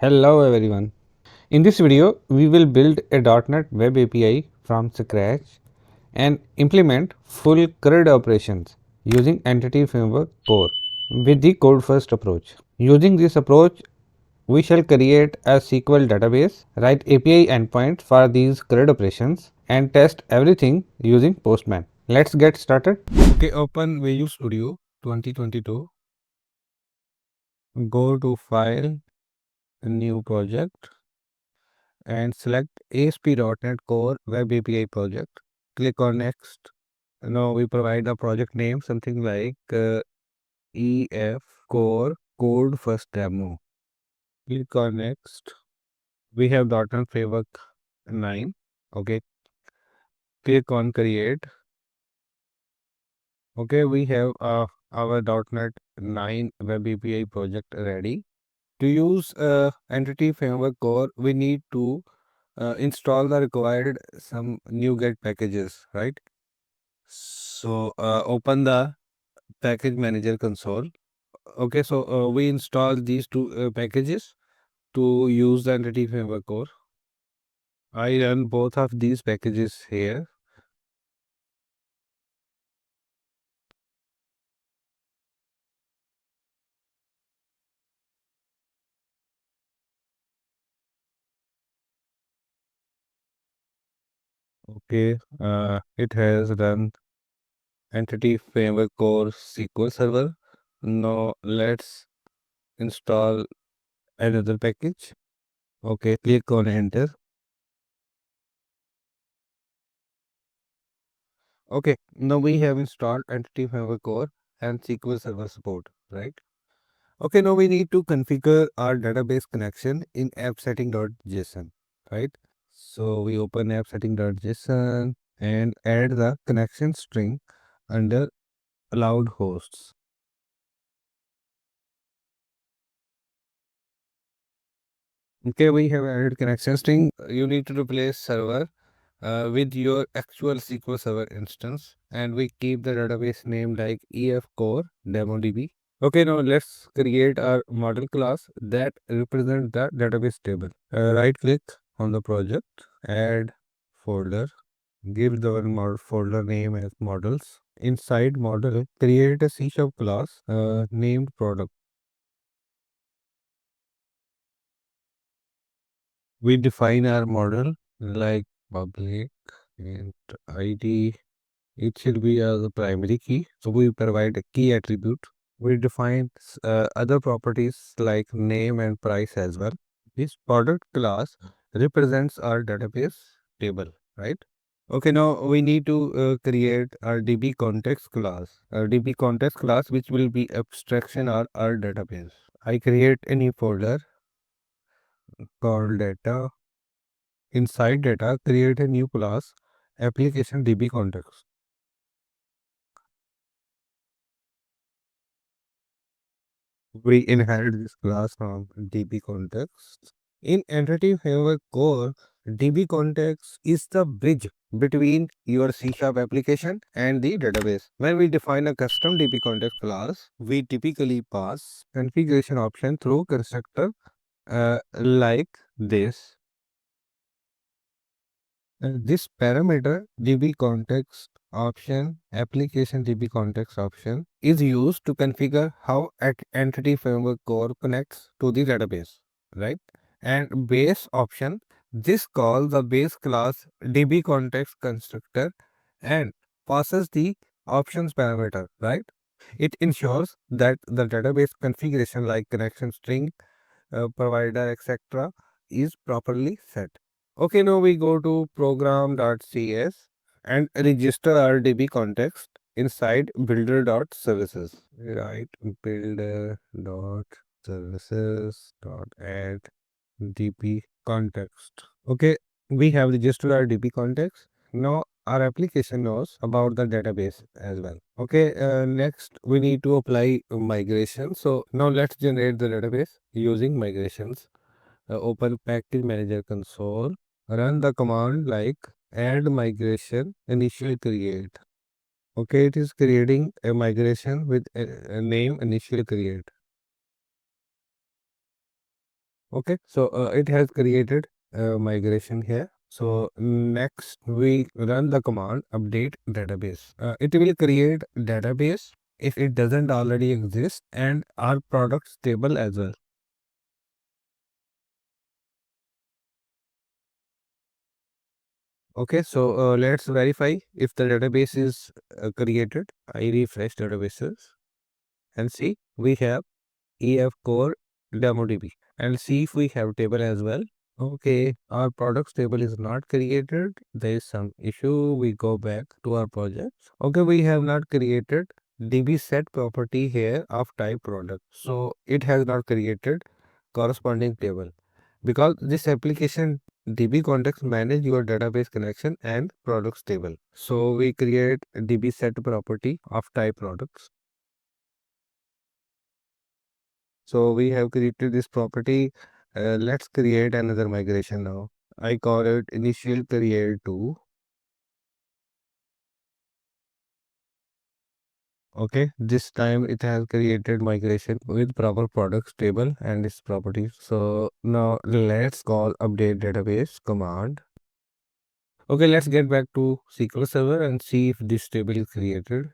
Hello everyone. In this video, we will build a .NET Web API from scratch and implement full CRUD operations using Entity Framework Core with the code first approach. Using this approach, we shall create a SQL database, write API endpoints for these CRUD operations, and test everything using Postman. Let's get started. Okay, open Visual Studio 2022. Go to File, New Project, and select ASP.NET Core Web API project. Click on Next. Now we provide a project name, something like EF Core Code First Demo. Click on Next. We have .NET Framework 9. Okay. Click on Create. Okay, we have our .NET 9 Web API project ready. To use Entity Framework Core, we need to install the required some NuGet packages, right? So open the package manager console. Okay, so we install these two packages to use the Entity Framework Core. I run both of these packages here. Okay, it has run Entity Framework Core SQL Server. Now let's install another package. Okay, click on enter. Okay, now we have installed Entity Framework Core and SQL Server support, right? Okay, now we need to configure our database connection in appsetting.json, right? So we open appsetting.json and add the connection string under allowed hosts. Okay, we have added connection string. You need to replace server with your actual SQL Server instance, and we keep the database name like EF Core DemoDB. Okay, now let's create our model class that represents the database table. Right click on the project, add folder, give the folder name as models. Inside model, create a C# class named product. We define our model like public and ID. It should be the primary key. So we provide a key attribute. We define other properties like name and price as well. This product class represents our database table, right? Okay, now we need to create our DbContext class. Our DbContext class, which will be abstraction or our database. I create a new folder called data. Inside data, create a new class, ApplicationDbContext. We inherit this class from DbContext. In Entity Framework Core, DbContext is the bridge between your C# application and the database. When we define a custom DbContext class, we typically pass configuration option through constructor like this. This parameter DbContext option, application DbContext option, is used to configure how Entity Framework Core connects to the database, right? And base option, this calls the base class DbContext constructor and passes the options parameter, right? It ensures that the database configuration like connection string, provider, etc. is properly set. Okay, now we go to program.cs and register our DbContext inside builder.services. Right, builder.services.add DbContext. Okay, we have registered our DbContext. Now our application knows about the database as well. Okay, next we need to apply migration. So now let's generate the database using migrations. Open package manager console, run the command like add migration initially create. Okay, it is creating a migration with a name initially create. Okay, so it has created migration here. So next we run the command update database. It will create database if it doesn't already exist and our products table as well. Okay, so let's verify if the database is created. I refresh databases and see we have EF core DemoDB and see if we have table as well. Okay, our products table is not created. There is some issue. We go back to our project. Okay, we have not created DB set property here of type product. So it has not created corresponding table because this application DB context manage your database connection and products table. So we create DB set property of type products. So we have created this property. Let's create another migration now. I call it initial create to. Okay, this time it has created migration with proper products table and its properties. So now let's call update database command. Okay, let's get back to SQL Server and see if this table is created.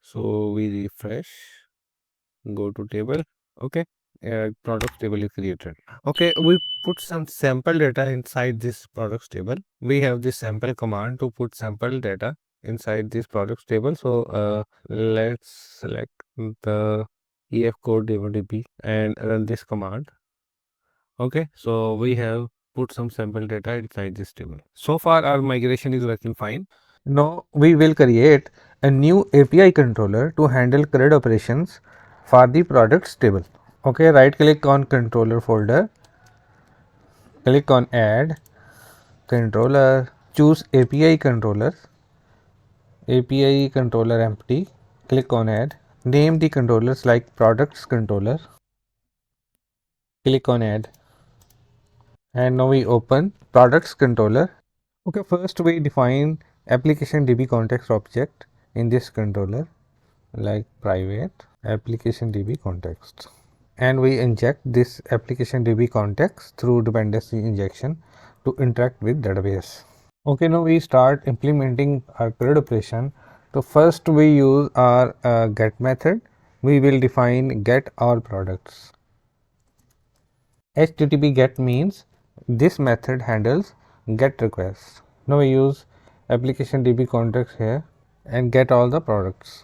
So we refresh, go to table. Okay, products table is created. Okay, we put some sample data inside this products table. We have this sample command to put sample data inside this products table. So let's select the EF code DB and run this command. Okay, so we have put some sample data inside this table. So far our migration is working fine. Now we will create a new API controller to handle CRUD operations for the products table. Okay, right click on controller folder, click on add controller, choose API controller, API controller empty, click on add, name the controllers like products controller, click on add, and now we open products controller. Okay, first we define application DB context object in this controller like private application DB context, and we inject this application DB context through dependency injection to interact with database. Okay, now we start implementing our CRUD operation. So first we use our get method. We will define get all products. HTTP get means this method handles get requests. Now we use application DB context here and get all the products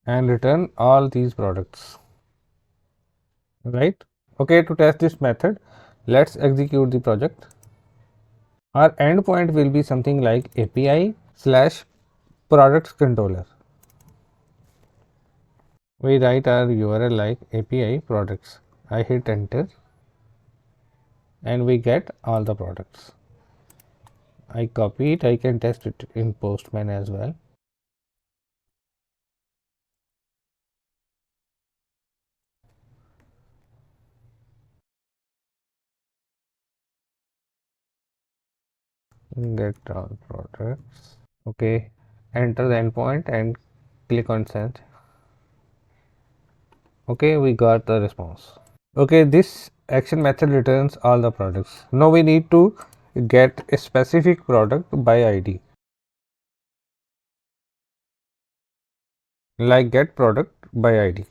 and return all these products. Right? Okay, to test this method, let's execute the project. Our endpoint will be something like API slash products controller. We write our URL like API products. I hit enter and we get all the products. I copy it. I can test it in Postman as well. Get all products. Okay, enter the endpoint and click on send. Okay, we got the response. Okay, this action method returns all the products. Now we need to get a specific product by ID, like get product by ID.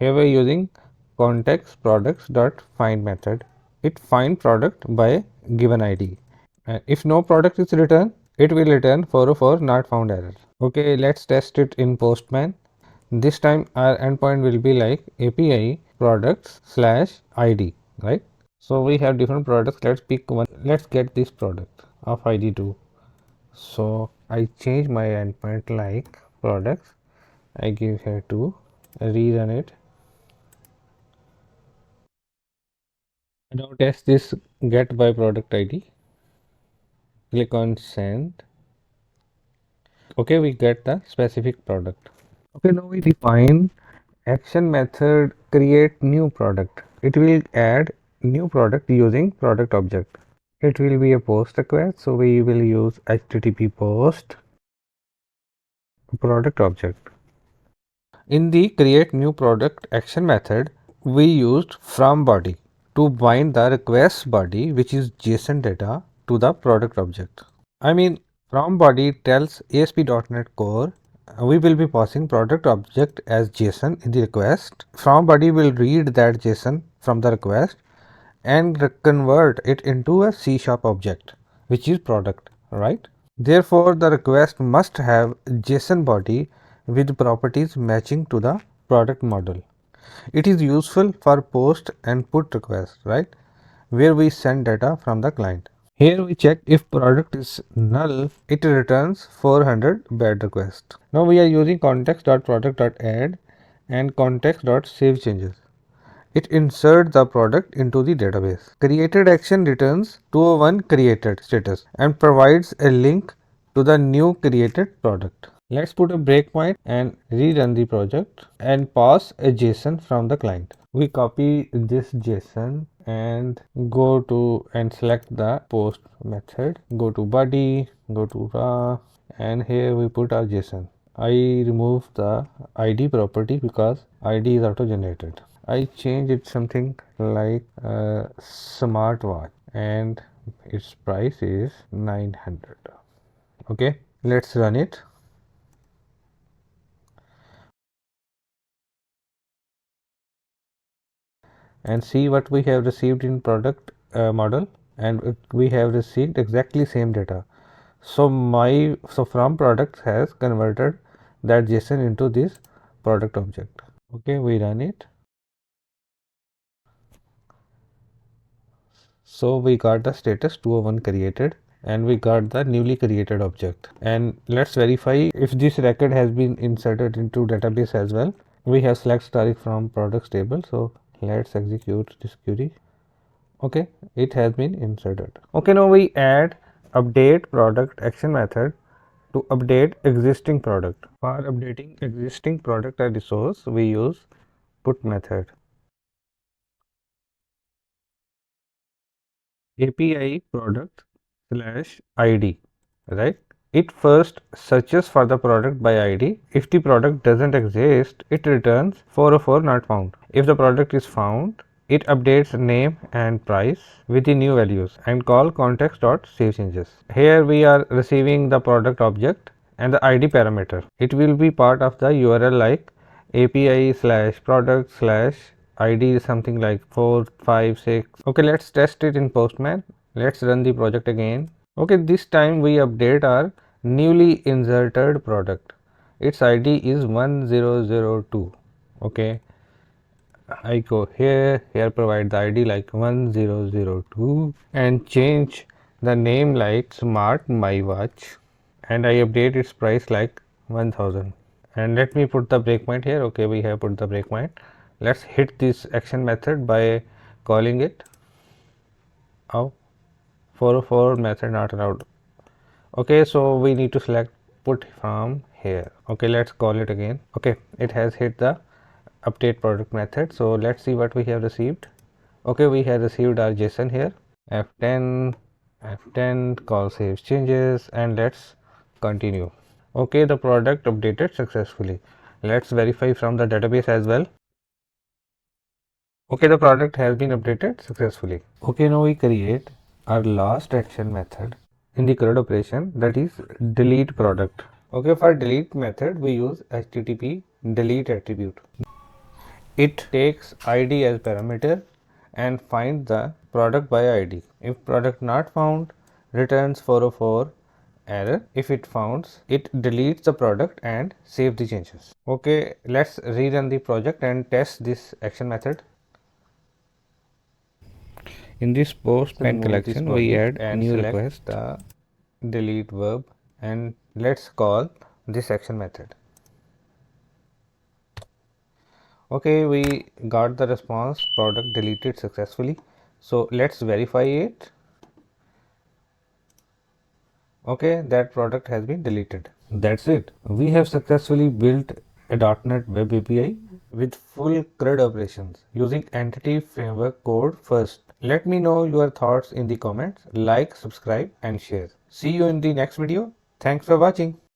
Here we are using context products dot find method. It find product by given ID. And if no product is returned, it will return 404 not found error. Okay, let's test it in Postman. This time our endpoint will be like API products slash ID, right? So we have different products. Let's pick one. Let's get this product of ID 2. So I change my endpoint like products. I give here 2. Rerun it. Now test this get by product ID. Click on send. Okay, we get the specific product. Okay, now we define action method create new product. It will add new product using product object. It will be a post request, so we will use HTTP post product object. In the create new product action method, we used from body to bind the request body, which is JSON data, to the product object. I mean, from body tells ASP.NET Core we will be passing product object as JSON in the request. From body will read that JSON from the request and convert it into a C# object, which is product, right? Therefore, the request must have JSON body with properties matching to the product model. It is useful for post and put requests, right? Where we send data from the client. Here we check if product is null, it returns 400 bad request. Now we are using context.product.add and context.savechanges. It inserts the product into the database. Created action returns 201 created status and provides a link to the new created product. Let's put a breakpoint and rerun the project and pass a JSON from the client. We copy this JSON and go to and select the post method. Go to body, go to raw, and here we put our JSON. I remove the ID property because ID is auto generated. I change it something like a smartwatch and its price is 900. Okay, let's run it. And see what we have received in product model, and we have received exactly same data. So from product has converted that JSON into this product object. Okay, we run it. So we got the status 201 created and we got the newly created object. And let's verify if this record has been inserted into database as well. We have select Tariq from products table. So let's execute this query. Okay, it has been inserted. Okay, now we add update product action method to update existing product. For updating existing product at resource, we use put method. API product slash ID, right? It first searches for the product by ID. If the product doesn't exist, it returns 404 not found. If the product is found, it updates name and price with the new values and call context.savechanges. Here we are receiving the product object and the ID parameter. It will be part of the URL like API slash product slash ID something like 4, 5, 6. Okay, let's test it in Postman. Let's run the project again. Okay, this time we update our newly inserted product. Its ID is 1002. Okay, I go here provide the ID like 1002 and change the name like Smart My Watch and I update its price like 1000. And let me put the breakpoint here. Okay, we have put the breakpoint. Let's hit this action method by calling it. Oh, 404 method not allowed. Okay, so we need to select put from here. Okay, let's call it again. Okay, it has hit the update product method. So let's see what we have received. Okay, we have received our JSON here. F10 call saves changes and let's continue. Okay, the product updated successfully. Let's verify from the database as well. Okay, the product has been updated successfully. Okay, now we create our last action method in the CRUD operation, that is delete product. Okay, for delete method we use http delete attribute. It takes ID as parameter and find the product by ID. If product not found, returns 404 error. If it founds, it deletes the product and save the changes. Okay, let's rerun the project and test this action method. In this Postman collection, we add a new request, the delete verb, and let's call this action method. Okay, we got the response product deleted successfully. So let's verify it. Okay, that product has been deleted. That's it. We have successfully built a .NET Web API with full CRUD operations using entity framework code first. Let me know your thoughts in the comments. Like, subscribe and share. See you in the next video. Thanks for watching.